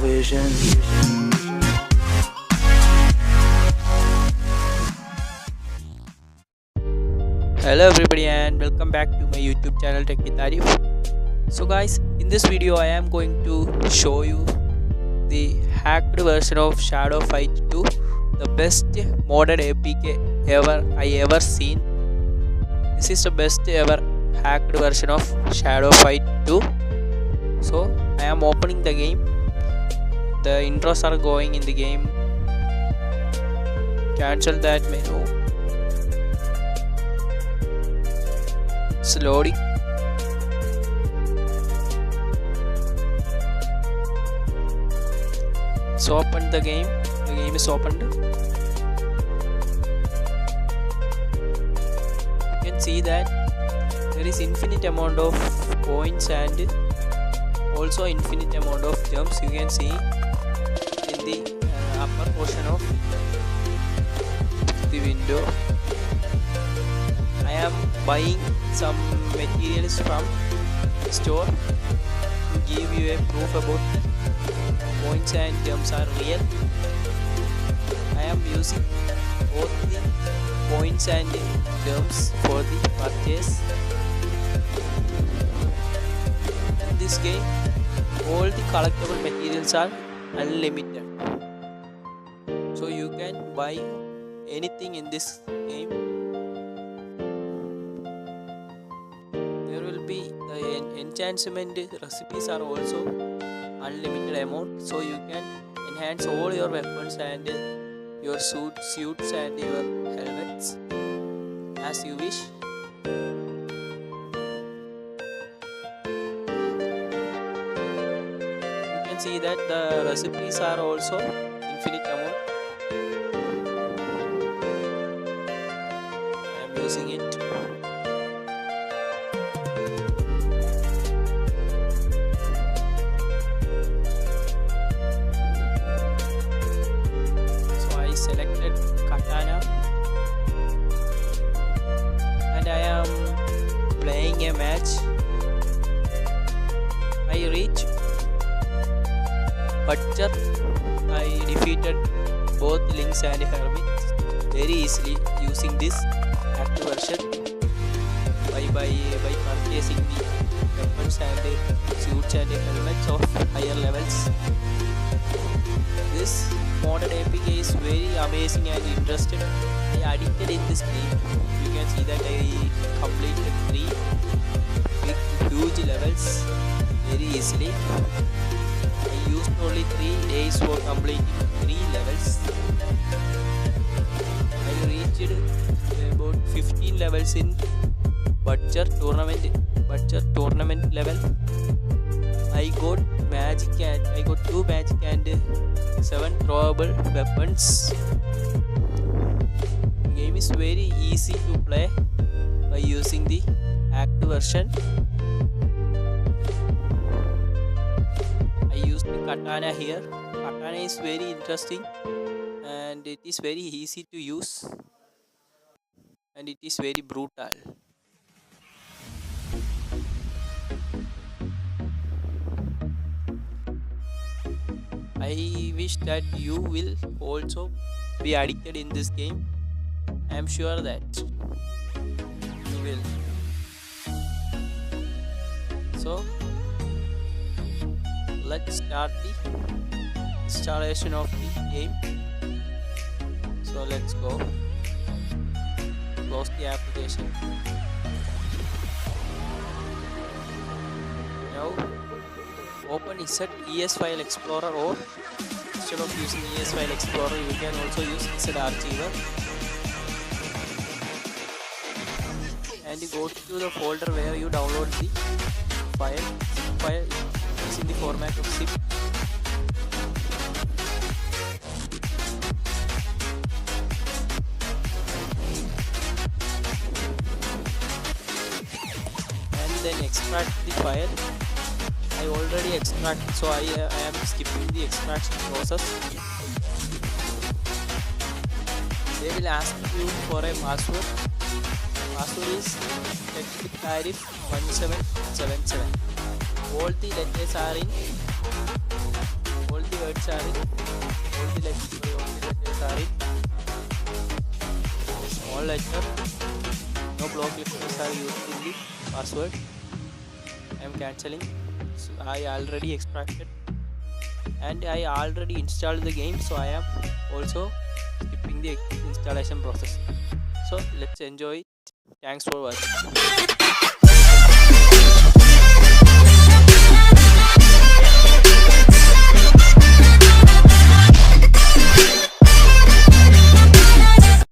vision. Hello everybody and welcome back to my YouTube channel Tech with Arif. So guys, in this video I am going to show you the hacked version of Shadow Fight 2, the best modded APK I ever seen. This is the best ever hacked version of Shadow Fight 2. So I am opening the game. The intros are going in the game. Cancel that menu. It's loading. So open the game. The game is opened. You can see that there is infinite amount of coins and also infinite amount of gems. You can see in the upper portion of the window. I am buying some materials from the store to give you a proof about the coins and gems are real. I am using both the coins and gems for the purchase. In this game, all the collectible materials are unlimited, so you can buy anything in this game. There will be the enchantment recipes are also unlimited amount, so you can enhance all your weapons and your suits and your helmets as you wish. You can see that the recipes are also infinite amount. I am using it. Selected katana and I am playing a match. I reach Butcher. I defeated both Lynx and Hermit very easily using this active version by purchasing the weapons and suits and helmets of higher levels. This modded APK is very amazing and interesting. I addicted in this game. You can see that I completed 3 big huge levels very easily. I used only 3 days for completing 3 levels. I reached about 15 levels in Butcher tournament level. I got magic and I got 2 magic and 7 throwable weapons. The game is very easy to play by using the active version. I used the katana here. Katana is very interesting and it is very easy to use and it is very brutal. I wish that you will also be addicted in this game. I am sure that you will. So let's start the installation of the game. So let's go. Close the application. Now open ES File Explorer, or instead of using ES File Explorer you can also use Z Archiver, and you go to the folder where you download the file. Zip file is in the format of zip. And then extract the file. I already extracted, so I am skipping the extraction process. They will ask you for a password. Password is Tariff 1777. All the letters are in words are in, all the letters are in small letter. No block letters are used in the password. I am cancelling. So I already extracted and I already installed the game, so I am also skipping the installation process. So let's enjoy it. Thanks for watching.